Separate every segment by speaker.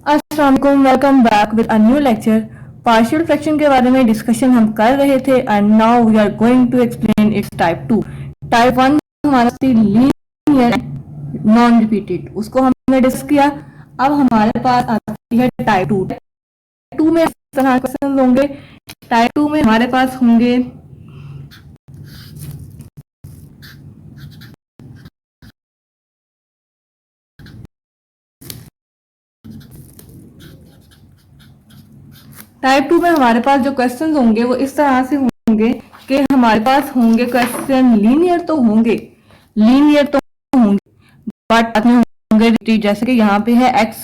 Speaker 1: अस्सलाम वालेकुम, welcome back with a new lecture. Partial fraction के बारे में डिस्कशन हम कर रहे थे and now we are going to explain its type 2। Type 1 हमारा लीनियर नॉन रिपीटेड, उसको हमने डिस्कस किया। अब हमारे पास आती है टाइप 2। टाइप 2 में इस तरह क्वेश्चन होंगे। टाइप 2 में हमारे पास होंगे टाइप 2 में हमारे पास जो क्वेश्चन होंगे वो इस तरह से होंगे कि हमारे पास होंगे क्वेश्चन लीनियर तो होंगे बट में होंगे रिपीट। जैसे कि यहाँ पे है x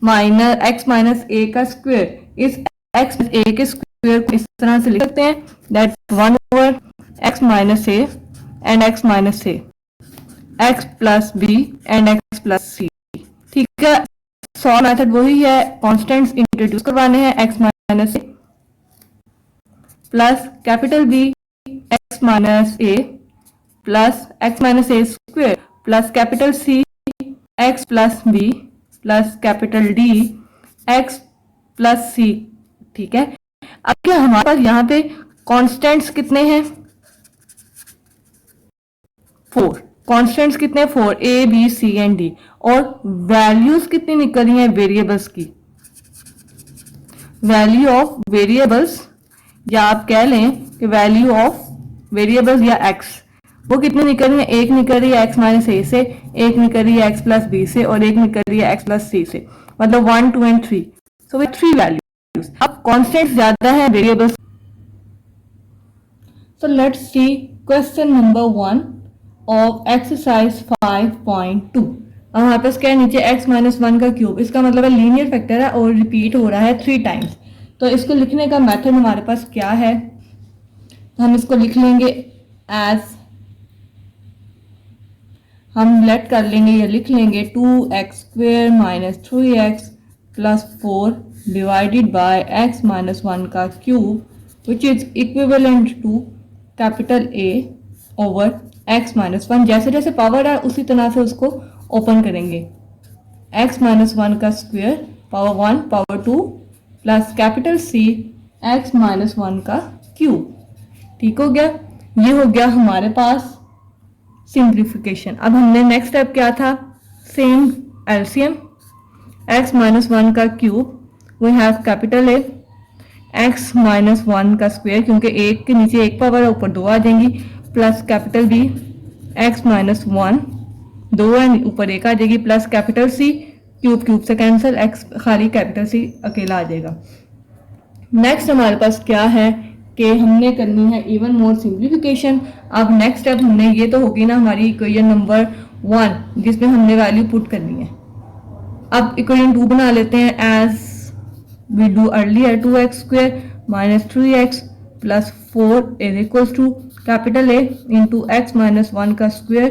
Speaker 1: माइनस ए का स्क्वायर। इस x ए के स्क्वायर को इस तरह से लिख सकते हैं, that 1 over x minus A and x minus A, x plus B and x plus C. ठीक है, सॉल्व मेथड वही है, कॉन्स्टेंट्स इंट्रोड्यूस करवाने हैं। x minus A plus capital B x minus A plus x minus A square plus capital C x plus B plus capital D x plus C. ठीक है, अब क्या हमारे पास यहाँ पे कॉन्स्टेंट्स कितने हैं? 4। कॉन्स्टेंट्स कितने? 4, A B C and D. और वैल्यूज कितनी निकल रही हैं वेरिएबल्स की? वैल्यू ऑफ वेरिएबल्स, या आप कह लें कि वैल्यू ऑफ वेरिएबल्स या एक्स, वो कितनी निकल रही है? एक निकल रही है एक्स माइनस ए से, एक निकल रही है एक्स प्लस बी से और एक निकल रही है एक्स प्लस सी से, मतलब 1 2 एंड 3। So way 3 values. अब कॉन्स्टेंट्स ज्यादा है variables. So let's see question number 1 of exercise 5.2। अब हमारे पास क्या है? नीचे x माइनस 1 का क्यूब, इसका मतलब है लीनियर फैक्टर है और रिपीट हो रहा है 3 टाइम्स। तो इसको लिखने का मेथड हमारे पास क्या है? तो हम इसको लिख लेंगे एज, हम लेट कर लेंगे, ये लिख लेंगे 2x square minus 3x plus 4 divided by x minus 1 का cube which is equivalent to capital A over x minus 1। जैसे जैसे पावर है उसी तरह से उसको ओपन करेंगे। x माइनस 1 का square power 1 power 2 plus capital C x minus 1 का क्यूब। ठीक हो गया, ये हो गया हमारे पास सिंप्लीफिकेशन। अब हमने नेक्स्ट स्टेप क्या था? सेम एलसीएम, x माइनस 1 का cube we have capital A, x minus 1 का स्क्वायर, क्योंकि एक के नीचे एक पावर है ऊपर 2 आ जाएंगी, plus capital B x minus 1 2 है ऊपर 1 आ जाएगी, plus capital C cube cube से कैंसिल, x खाली कैपिटल C अकेला आ जाएगा। नेक्स्ट हमारे पास क्या है कि हमने करनी है इवन मोर सिंप्लीफिकेशन। अब नेक्स्ट स्टेप हमने, ये तो होगी ना हमारी इक्वेशन नंबर 1 जिसमें हमने वैल्यू पुट करनी है। अब इक्वेशन 2 बना लेते हैं as we do earlier, 2x square minus 3x plus 4 is equals to capital A into x minus 1 का square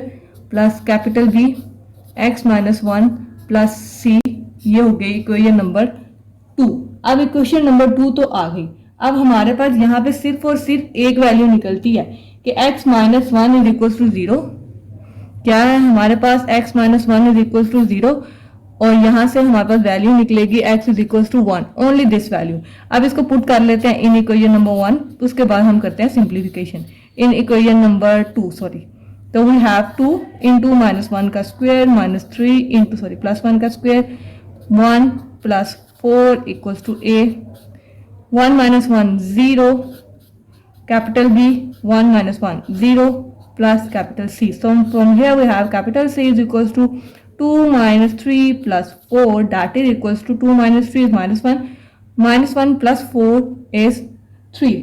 Speaker 1: plus capital B x minus 1 plus C। ये हो गई इक्वेशन नंबर 2। अब इक्वेशन नंबर 2 तो आ गई। अब हमारे पास यहाँ पे सिर्फ और सिर्फ एक वैल्यू निकलती है कि x minus 1 is equal to 0। क्या है हमारे पास? x minus 1 is equal to 0 और यहाँ से हमारे पास वैल्यू निकलेगी x is equal to 1, only this value. अब इसको पुट कर लेते हैं इन इक्वेशन नंबर 1, तो उसके बाद हम करते हैं simplification in equation number 2। Sorry, तो वी हैव 2 इंटू माइनस 1 का स्क्वायर माइनस 3 इंटू सॉरी प्लस 1 का square 1 plus 4 equals to A, 1 minus 1 0, capital B 1 minus 1 0 plus capital C. So from here we have capital C is equals to 2 minus 3 plus 4, that is equals to 2 minus 3 is minus 1 plus 4 is 3.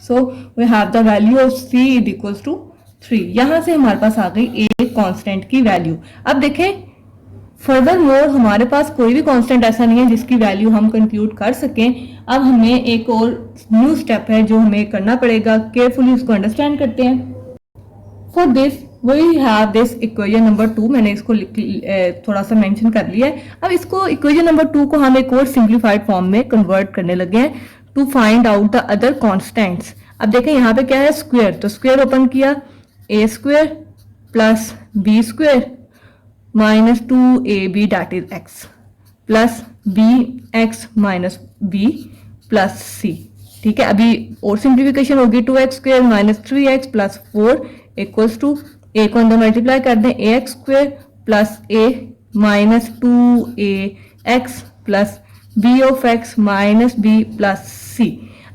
Speaker 1: So we have the value of C is equals to 3। यहाँ से हमारे पास आ गई एक constant की value. अब देखें further more हमारे पास कोई भी कांस्टेंट ऐसा नहीं है जिसकी वैल्यू हम कंप्यूट कर सकें। अब हमें एक और न्यू स्टेप है जो हमें करना पड़ेगा, केयरफुली उसको अंडरस्टैंड करते हैं। For this we have this equation number 2, मैंने इसको थोड़ा सा मेंशन कर लिया है। अब इसको इक्वेशन नंबर 2 को हम एक और सिंप्लीफाइड फॉर्म में कन्वर्ट करने लगे हैं to find out the other constants. अब देखें यहाँ पे क्या है? स्क्वायर, तो स्क्वायर ओपन किया, a square plus b square minus 2ab that is x plus B X minus B plus C. ठीक है, अभी और सिंप्लीफिकेशन होगी 2x² minus 3x plus 4 equals to A को अंदर मल्टीप्लाई कर दें ax² plus A minus 2ax plus B of X minus B plus सी।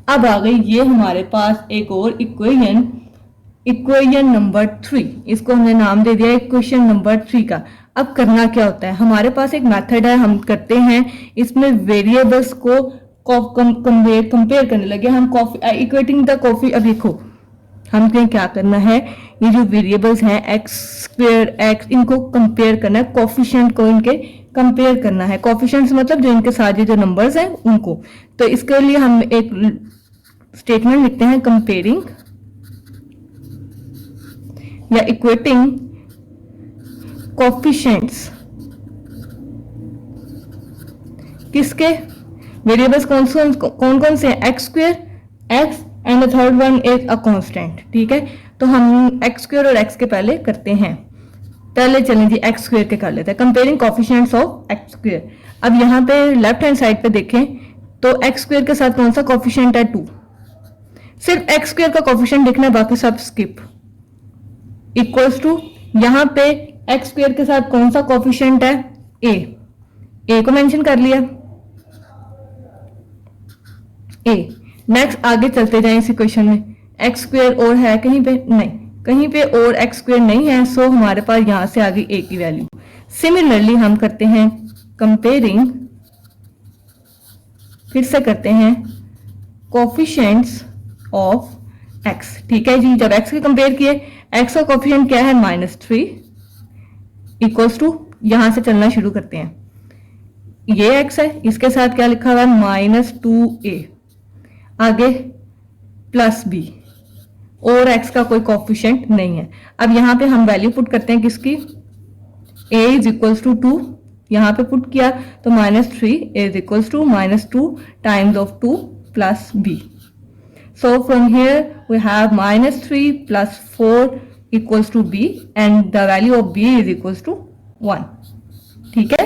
Speaker 1: अब आ गई ये हमारे पास एक और इक्वेशन नंबर 3, इसको हमने नाम दे दिया इक्वेशन नंबर 3 का। अब करना क्या होता है, हमारे पास एक मेथड है, हम करते हैं इसमें वेरिएबल्स को कंपेयर करने लगे हम इक्वेटिंग द कॉफी। अब देखो हमें क्या करना है, ये जो वेरिएबल्स हैं x² x, इनको कंपेयर करना है, कोफिशिएंट को इनके कंपेयर करना है। कोफिशिएंट्स मतलब जो इनके साथ जो नंबर्स हैं उनको। तो इसके लिए हम एक स्टेटमेंट लिखते हैं कंपेयरिंग या इक्वेटिंग कोफिशिएंट्स किसके, वेरिएबल्स कौन कौन से हैं, x² x and the third one is a constant. ठीक है, तो हम x² और x के पहले करते हैं, पहले चलें जी x² के कर लेते हैं, कंपेयरिंग कोफिशिएंट्स ऑफ x²। अब यहाँ पे लेफ्ट हैंड साइड पे देखें तो x² के साथ कौन सा कोफिशिएंट है 2, सिर्फ x² का कोफिशिएंट लिखना, बाकी सब स्किप। इक्वल्स टू यहाँ पे x² के साथ कौन सा कोफिशिएंट है a को मेंशन कर लिया a। नेक्स्ट आगे चलते जाएं इस इक्वेशन में, x² और है कहीं पे नहीं, कहीं पे और x² नहीं है, सो हमारे पास यहां से आ गई a की वैल्यू। सिमिलरली हम करते हैं कंपेयरिंग, फिर से करते हैं कोफिशिएंट्स ऑफ x। ठीक है जी, जब x के कंपेयर किए, x का कोफिशिएंट क्या है -3 इक्वल्स टू, यहां से चलना शुरू करते हैं, ये x है, इसके साथ क्या लिखा हुआ है -2a, आगे प्लस b, और x का कोई कोफिशिएंट नहीं है। अब यहाँ पे हम वैल्यू पुट करते हैं किसकी, a इज इक्वल्स टू 2, यहाँ पे पुट किया तो -3 is equals to -2 times of 2 plus b। So from here we have -3 plus 4 equals to b and the value of b is equals to 1। ठीक है,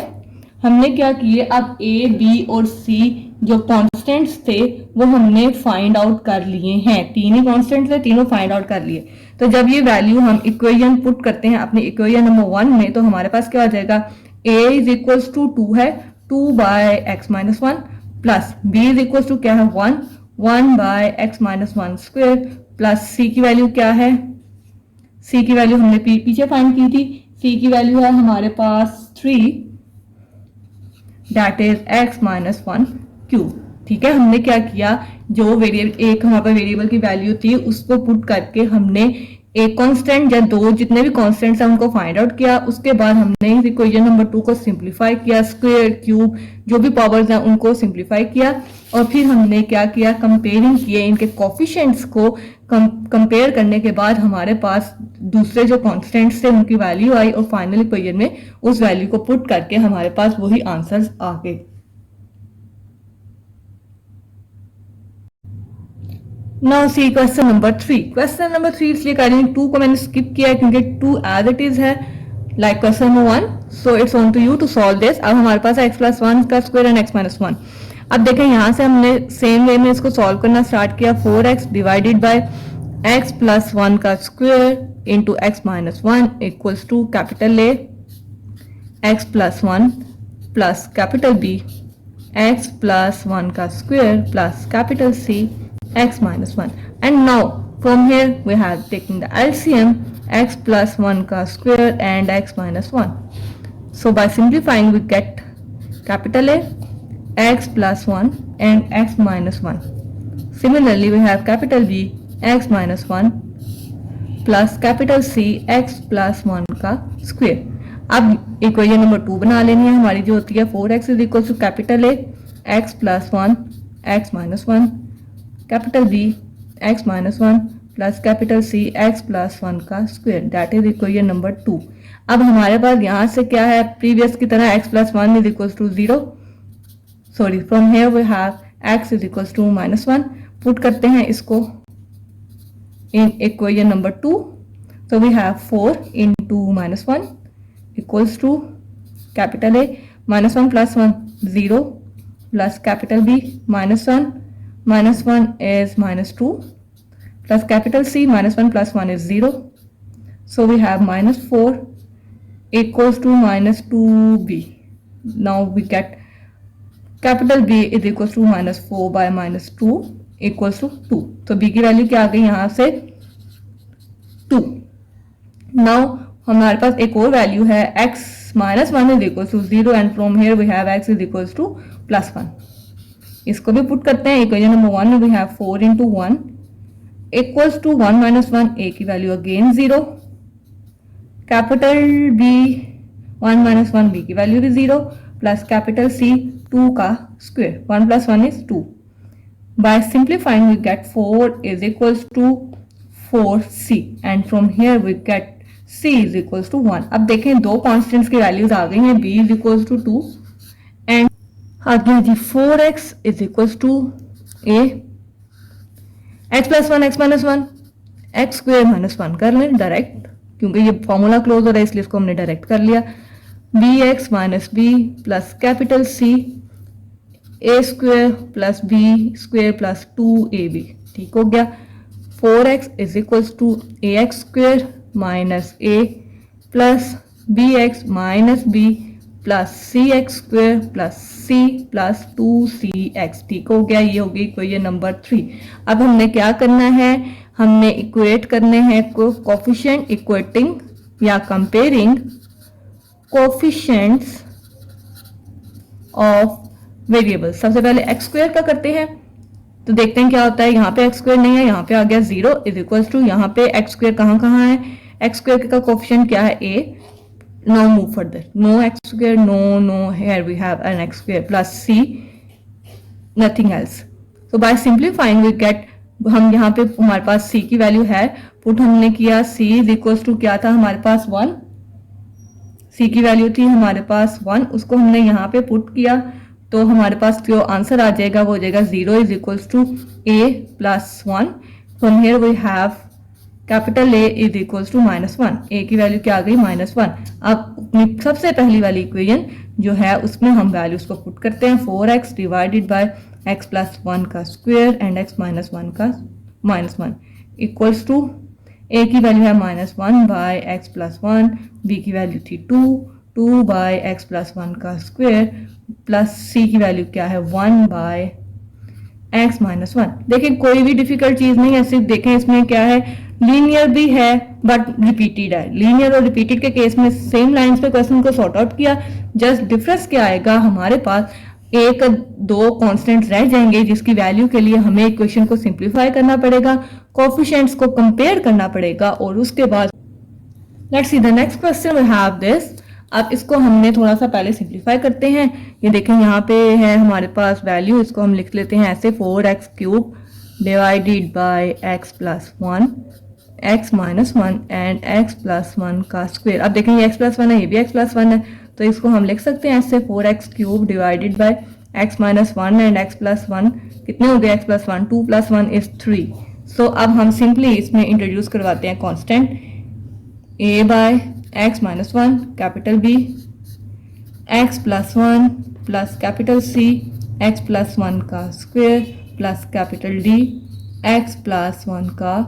Speaker 1: हमने क्या किए, अब a b और c जो कांस्टेंट्स थे वो हमने फाइंड आउट कर लिए हैं, तीन ही कांस्टेंट्स थे, तीनों फाइंड आउट कर लिए। तो जब ये वैल्यू हम इक्वेशन पुट करते हैं अपने इक्वेशन नंबर 1 में, तो हमारे पास क्या हो जाएगा, a इज इक्वल्स टू 2 है, 2 by x minus 1 plus b is equals to क्या है 1 by x minus 1 square plus c की वैल्यू क्या है, c की वैल्यू हमने पीछे फाइंड की थी, c की वैल्यू है हमारे पास 3 that is x minus 1 cube. ठीक है, हमने क्या किया, जो वेरिएबल एक हमारे पास वेरिएबल की वैल्यू थी उसको पुट करके हमने एक कांस्टेंट या दो जितने भी कांस्टेंट्स हैं उनको फाइंड आउट किया। उसके बाद हमने इक्वेशन नंबर 2 को सिंप्लीफाई किया, स्क्वायर क्यूब जो भी पावर्स हैं उनको सिंप्लीफाई किया, और फिर हमने क्या किया, कंपेयरिंग किए इनके कोफिशिएंट्स को। कंपेयर करने के बाद हमारे पास दूसरे जो कांस्टेंट्स थे उनकी वैल्यू आई, और फाइनल इक्वेशन में उस वैल्यू को पुट करके हमारे पास वही आंसर्स आ गए। Now see question number 3। Question number 3 इसलिए कर रही हूँ, 2 को मैंने स्किप किया है क्योंकि 2 एज इट इज है like question number 1, so it's on to you to solve this. अब हमारे पास x प्लस 1 का स्क्वायर एंड x माइनस 1। अब देखें यहाँ से हमने सेम वे में इसको सॉल्व करना स्टार्ट किया, 4x divided by x plus 1 का square into x minus 1 equals to capital A x plus 1 plus capital B x plus 1 का square plus capital C x minus 1, and now from here we have taking the LCM x plus 1 ka square and x minus 1. So by simplifying we get capital A x plus 1 and x minus 1. Similarly we have capital B x minus 1 plus capital C x plus 1 का square. अब equation number 2 बना लेनी है हमारी, जो होती है 4x is equal to capital A x plus 1 x minus 1 capital B x minus 1 plus capital C x plus 1 का square, that is equation number 2। अब हमारे पास यहाँ से क्या है, प्रीवियस की तरह x plus 1 is equal to 0, sorry from here we have x is equal to minus 1। Put करते हैं इसको in equation number 2, so we have 4 into minus 1 equals to capital A minus 1 plus 1 0 plus capital B minus 1 is minus 2 plus capital C minus 1 plus 1 is 0. So we have minus 4 equals to minus 2B. Now we get capital B is equals to minus 4 by minus 2 equals to 2. तो B की value क्या आ गई यहाँ से 2. Now हमारे पास एक और value है x minus 1 is equals to 0 and from here we have x is equals to plus 1. इसको भी पुट करते हैं. इक्वेशन नंबर 1 में we have 4 into 1 equals to 1 minus 1. A की value again 0. Capital B 1 minus 1 B की value भी 0 plus capital C 2 का square. 1 plus 1 is 2. By simplifying we get 4 is equals to 4C and from here we get C is equals to 1. अब देखें दो constants की values आ गई हैं. B is equals to 2 and आ गया जी 4x is equals to A. x plus 1 x minus 1 x square minus 1 कर लें direct क्योंकि ये फॉर्मूला क्लोज हो रहा है इसलिए इसको हमने डायरेक्ट कर लिया. bx minus b plus capital C a square plus b square plus 2ab. ठीक हो गया. 4x is equals to ax square minus a plus bx minus b plus cx square plus c plus 2cx. ठीक हो गया. ये हो गई equation number 3. अब हमने क्या करना है, हमने इक्वेट करने हैं कोफिशिएंट इक्वेटिंग या कंपेयरिंग कोफिशिएंट्स ऑफ वेरिएबल. सबसे पहले एक्स स्क्वायर का करते हैं तो देखते हैं क्या होता है. यहाँ पे एक्स स्क्वायर नहीं है, यहाँ पे आ गया 0 इज इक्वल्स टू यहाँ पे एक्स स्क्वायर कहाँ है. एक्स स्क्वायर का कोफिशिएंट क्या है a. Now move further. No x square, no. Here we have an x square plus c, nothing else. So by simplifying we get, हम यहाँ पे हमारे पास c की वैल्यू है, पुट हमने किया c is equals to क्या था हमारे पास 1. c की वैल्यू थी हमारे पास 1, उसको हमने यहाँ पे पुट किया तो हमारे पास जो आंसर आ जाएगा वो हो जाएगा 0 is equals to a plus 1. From here we have capital A is equals to minus 1. A की वैल्यू क्या आ गई माइनस 1. अब सबसे पहली वाली इक्वेशन जो है उसमें हम वैल्यूज को पुट करते हैं. 4x divided by x plus 1 का स्क्वायर एंड x माइनस 1 का माइनस 1 इक्वल्स टू a की वैल्यू है minus 1 by x plus 1, b की वैल्यू थी 2 बाय x प्लस 1 का स्क्वायर प्लस c की वैल्यू क्या है 1 बाय x माइनस 1. देखिए कोई भी डिफिकल्ट चीज नहीं है, सिर्फ देखें इसमें क्या है लीनियर भी है बट रिपीटेड है. लीनियर और रिपीटेड के केस में सेम लाइंस पे क्वेश्चन को सॉर्ट आउट किया. जस्ट डिफरेंस क्या आएगा, हमारे पास एक दो कांस्टेंट्स रह जाएंगे जिसकी वैल्यू के लिए हमें इक्वेशन को सिंप्लीफाई करना पड़ेगा, कोफिशिएंट्स को कंपेयर करना पड़ेगा और उसके बाद let's see the next question we have this. अब इसको हमने थोड़ा सा पहले सिंप्लीफाई करते हैं. ये देखें यहाँ पे है हमारे पास वैल्यू, इसको हम लिख लेते हैं ऐसे 4x cube divided by x plus 1 x minus 1 and x plus 1 का स्क्वायर. अब देखें ये x प्लस 1 है, ये भी x प्लस 1 है तो इसको हम लिख सकते हैं ऐसे 4x cube divided by x minus 1 and x plus 1. कितने हो गए x plus 1, 2 plus 1 is 3. So अब हम सिंपली इसमें इंट्रोड्यूस करवाते हैं constant a by x minus 1 capital B x plus 1 plus capital C x plus 1 का square plus capital D x plus 1 का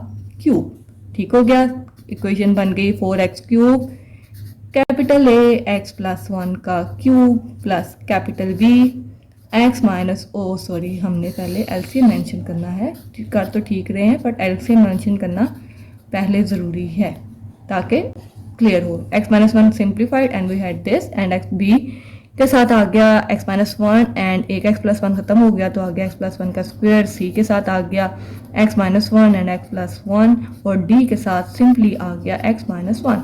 Speaker 1: क्यूब. ठीक हो गया. इक्वेशन बन गई 4x cube capital A x plus 1 का cube plus capital B x minus sorry हमने पहले एलसीएम मेंशन करना है. कर तो ठीक रहे हैं बट एलसीएम मेंशन करना पहले ज़रूरी है ताकि क्लियर हो. x minus 1 simplified and we had this and x b के साथ आ गया x माइनस 1 एंड एक x प्लस 1 खत्म हो गया तो आ गया x प्लस 1 का स्क्वायर. c के साथ आ गया x minus 1 and x plus 1 और d के साथ सिंपली आ गया x minus 1.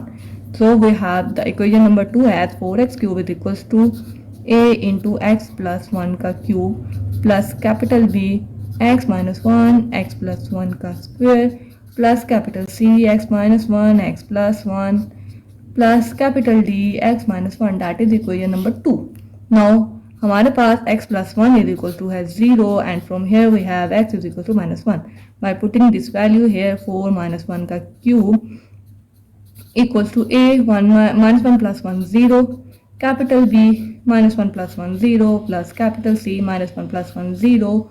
Speaker 1: So we have the equation number 2 as 4x cube is equals to a into x plus 1 का cube plus capital B x minus 1 x plus 1 का square plus capital C x minus 1 x plus 1 plus capital D x minus 1. That is equation number 2. Now हमारे पास x plus 1 is equal to है 0 and from here we have x is equal to minus 1. By putting this value here 4 minus 1 का cube equals to a 1 minus 1 plus 1 0 capital B minus 1 plus 1 0 plus capital C minus 1 plus 1 0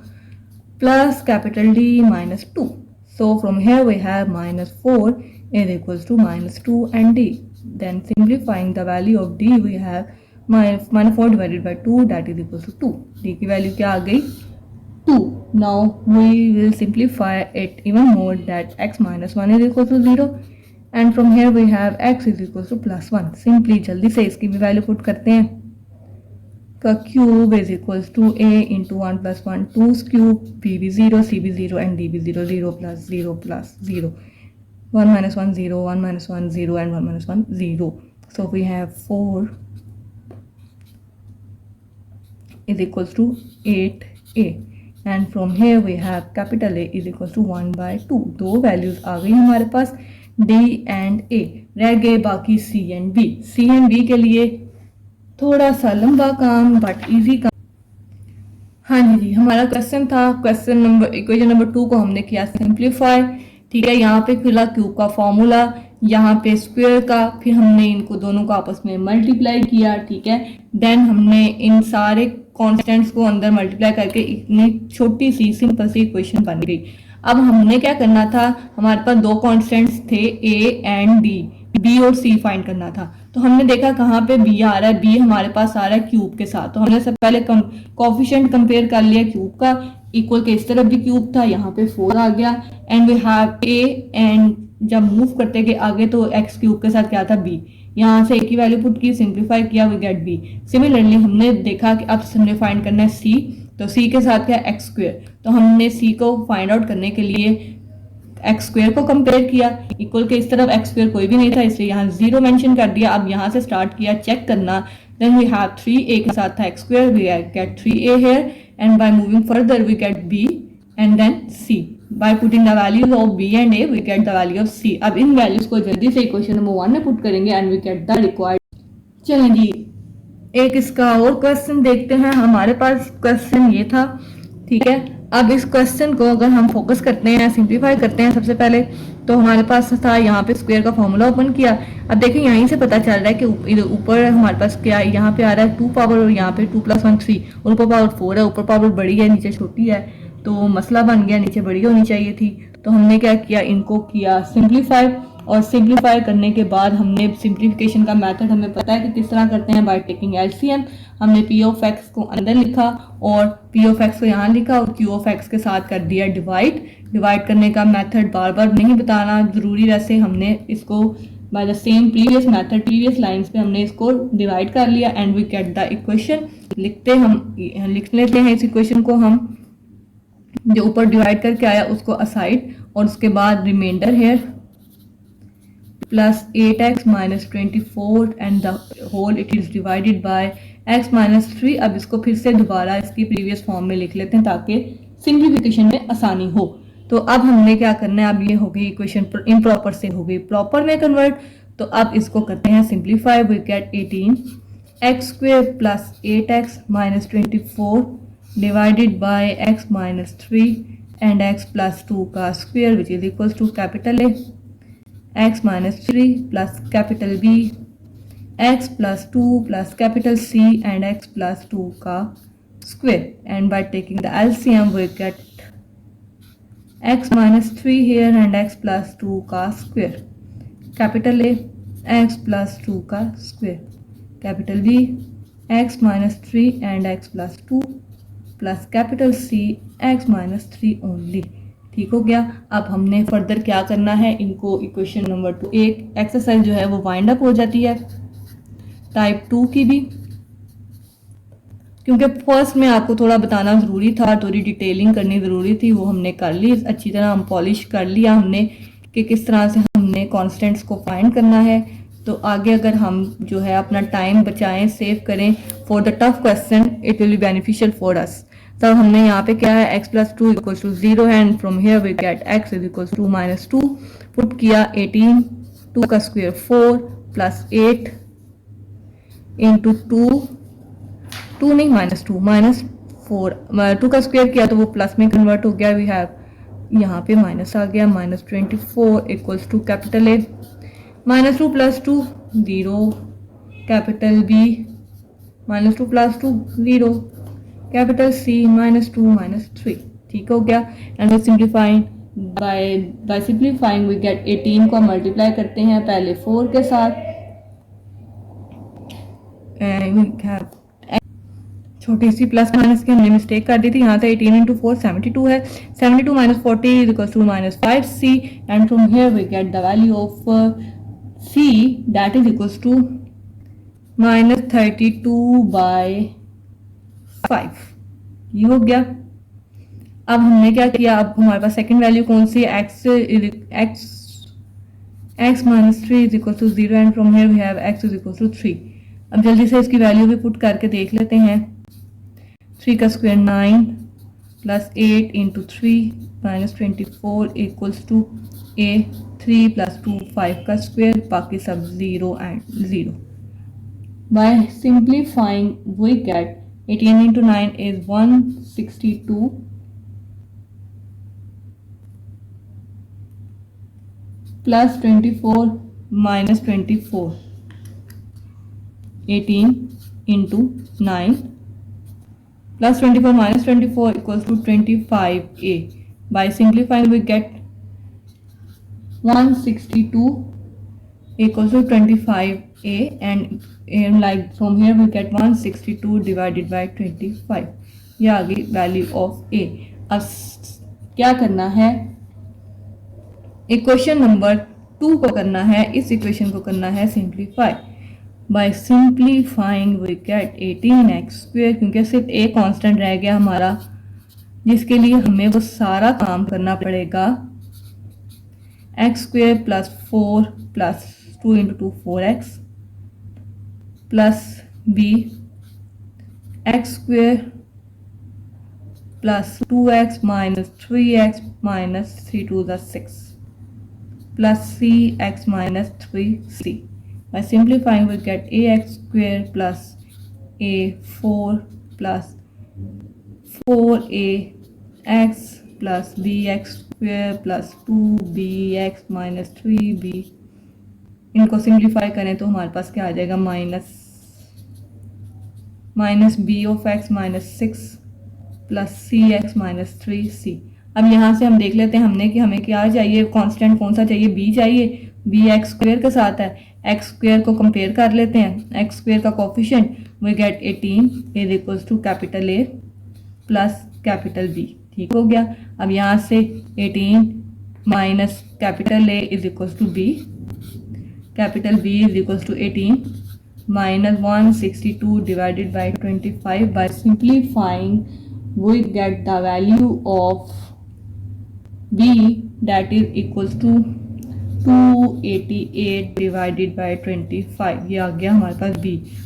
Speaker 1: plus capital D minus 2. So from here we have minus 4 is equals to minus 2 and D. Then simplifying the value of D we have minus 4 divided by 2, that is equals to 2. D की value क्या आ गई 2. Now we will simplify it even more, that x minus 1 is equal to 0 and from here we have x is equal to plus 1. Simply जल्दी से इसकी भी value put करते हैं. का cube is equals to a into 1 plus 1 2's cube, b भी 0 c भी 0 and d भी 0 0 plus 0 plus 0 1 minus 1 0 1 minus 1 0 and 1 minus 1 0. So we have 4 is equals to 8a and from here we have capital A is equals to 1 by 2. दो values आ गई हमारे पास D and A, रह गए बाकी C and B. C and B के लिए थोड़ा सा लंबा काम बट इजी काम. हाँ जी, हमारा क्वेश्चन था, क्वेश्चन नंबर इक्वेशन नंबर 2 को हमने किया सिंप्लीफाई. ठीक है, यहाँ पे खुला क्यूब का फॉर्मूला, यहाँ पे स्क्वायर का, फिर हमने इनको दोनों को आपस में मल्टीप्लाई किया. ठीक है, देन हमने इन सारे कॉन्स्टेंट्स को अंदर मल्टीप्लाई करके इतनी छोटी सी सिंपल सी इक्वेशन बन गई. अब हमने क्या करना था, हमारे पास दो कॉन्स्टेंट्स थे ए एंड डी, बी और सी फाइंड करना था. तो हमने देखा कहाँ पे बी आ रहा है, बी हमारे पास आ रहा है क्यूब के साथ. तो हमने सबसे पहले कोफिशिएंट कंपेयर कर लिया क्यूब का, इक्वल के इस तरफ भी क्यूब था, यहाँ पे 4 आ गया and we have A and जब मूव करते गए आगे तो एक्स क्यूब के साथ क्या था बी. यहाँ से ए की वैल्यू पुट की, सिंप्लीफाई किया, वी गेट बी. सिमिलरली हमने देखा कि अब हमने फाइंड करना है सी, तो सी के साथ क्या एक्स स्क्वायर. तो हमने सी को फाइंड आउट करने के लिए एक्स स्क्वायर को कंपेयर किया, इक्वल के इस तरफ एक्स स्क्वायर कोई भी नहीं था इसलिए यहाँ 0 मेंशन कर दिया. अब यहाँ से स्टार्ट किया चेक करना, देन वी हैव 3a के साथ था x square, we get 3a here and by moving further we get b and then c. By putting the values of b and a we get the value of c. अब इन values को जल्दी से equation number 1 में put करेंगे and we get the required. चलें जी, एक इसका और क्वेश्चन देखते हैं. हमारे पास क्वेश्चन ये था. ठीक है, अब इस क्वेश्चन को अगर हम फोकस करते हैं, सिंप्लीफाई करते हैं सबसे पहले, तो हमारे पास था यहाँ पे स्क्वायर का फॉर्मूला ओपन किया. अब देखिए यहीं से पता चल रहा है कि ऊपर हमारे पास क्या है, यहाँ पे आ रहा है 2 पावर और यहाँ पे 2 प्लस 1 3 और ऊपर पावर 4 है. ऊपर पावर बड़ी है नीचे छोटी है, तो मसला बन गया, नीचे बड़ी होनी चाहिए थी. तो हमने क्या किया, इनको किया सिंप्लीफाई, और सिंप्लीफाई करने के बाद हमने सिंप्लीफिकेशन का मेथड हमें पता है कि किस तरह करते हैं, बाय टेकिंग एलसीएम. हमने पी ऑफ एक्स को अंदर लिखा और पी ऑफ एक्स को यहाँ लिखा और क्यू ऑफ एक्स के साथ कर दिया डिवाइड. डिवाइड करने का मेथड बार बार नहीं बताना जरूरी, वैसे हमने इसको by the same previous method previous lines पे हमने इसको डिवाइड कर लिया and we get the equation. लिख लेते हैं इस इक्वेशन को हम, जो ऊपर डिवाइड करके आया उसको असाइड, और उसके बाद remainder here plus 8x minus 24 and the whole it is divided by x minus 3. अब इसको फिर से दोबारा इसकी प्रीवियस फॉर्म में लिख लेते हैं ताकि सिंप्लीफिकेशन में आसानी हो. तो अब हमने क्या करना है, अब ये हो गई इक्वेशन इम्प्रॉपर से हो गई प्रॉपर में कन्वर्ट. तो अब इसको करते हैं simplify, we get 18x square plus 8x minus 24 divided by x minus 3 and x plus 2 का square which is equals to capital A, x minus 3 plus capital B, x plus 2 plus capital C and x plus 2 का square, and by taking the LCM we get x minus 3 here and x plus 2 का square, capital A x plus 2 का square, capital B x minus 3 and x plus 2 plus capital C x minus 3 only. ठीक हो गया. अब हमने further क्या करना है, इनको इक्वेशन नंबर 2 एक एक्सरसाइज जो है वो वाइंड अप हो जाती है टाइप 2 की भी, क्योंकि फर्स्ट में आपको थोड़ा बताना ज़रूरी था, थोड़ी डिटेलिंग करनी ज़रूरी थी, वो हमने कर ली अच्छी तरह, हम पॉलिश कर लिया हमने कि किस तरह से हमने कॉन्स्टेंट्स को फाइंड करना है. तो आगे अगर हम जो है अपना टाइम बचाएं, सेव करें for the tough question, it will be beneficial for us. तब हमने यहाँ पे क्या है, x plus 2 equals to 0 है and from here we get x is equals to minus 2. Put किया 18, 2 का स्क्वायर 4 प्लस 8 इंटू 2 नहीं माइनस 2 माइनस 4, 2 का स्क्वायर किया तो वो प्लस में कन्वर्ट हो गया. वी हैव यहाँ पे माइनस आ गया, minus 24 equals to capital A, minus 2 plus 2 0, capital B -2 + 2 0, capital C -2 -3, ठीक हो गया। And simplifying by simplifying we get 18 को मल्टीप्लाई करते हैं पहले 4 के साथ, छोटी सी प्लस माइनस की हमने मिस्टेक कर दी थी, यहाँ से 18 × 4 72 है, 72 - 40 = -5c, and from here we get the value of c that is equals to -32/5। ये हो गया। अब हमने क्या किया, अब हमारे पास सेकंड वैल्यू कौन सी है, x - 3 = 0, and from here we have x = 3। अब जल्दी से इसकी वैल्यू भी पुट करके देख लेते हैं। 3 का स्क्वायर 9 + 8 × 3 -24 = a, 3 + 2 5 का स्क्वायर, बाकी सब 0 and 0। By simplifying we get 18 × 9 is 162 plus 24 minus 24, 18 into 9 plus 24 minus 24 equals to 25a. By simplifying we get 162 equals to 25a, and like from here we get 162 divided by 25, ये आ गई value of a। अब क्या करना है, equation number 2 को करना है, इस इक्वेशन को करना है simplify. By simplifying we get 18x², क्योंकि सिर्फ a कांस्टेंट रह गया हमारा, जिसके लिए हमें वो सारा काम करना पड़ेगा। x² + 4 + 2 × 2 4x plus b x² plus 2x minus 3x minus 3 to the 6 plus cx minus 3c. By simplifying we get ax² plus a4 plus 4ax plus bx² plus 2bx minus 3b। इनको simplify करें तो हमारे पास क्या आ जाएगा, minus b of x minus 6 plus cx minus 3c। अब यहाँ से हम देख लेते हैं हमने कि हमें क्या चाहिए, कांस्टेंट कौन सा चाहिए, b चाहिए। b x² के साथ है, x² को कंपेयर कर लेते हैं, x² का coefficient we get 18 is equals to capital A plus capital B, ठीक हो गया। अब यहाँ से 18 minus capital A is equals to B, capital B is equals to 18 minus 162 divided by 25. By simplifying we get the value of B that is equals to 288 divided by 25, ये आ गया हमारे पास B।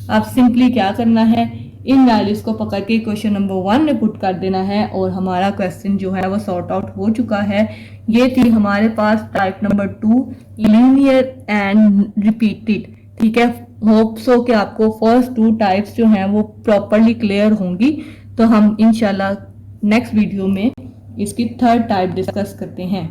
Speaker 1: अब सिंपली क्या करना है, इन values को पकड़ के क्वेश्चन नंबर 1 में पुट कर देना है और हमारा क्वेश्चन जो है वो सॉर्ट आउट हो चुका है। ये थी हमारे पास type number 2 linear and repeated, ठीक है। होप सो कि आपको फर्स्ट 2 टाइप्स जो हैं वो प्रॉपरली क्लियर होंगी। तो हम इंशाल्लाह नेक्स्ट वीडियो में इसकी थर्ड टाइप डिस्कस करते हैं।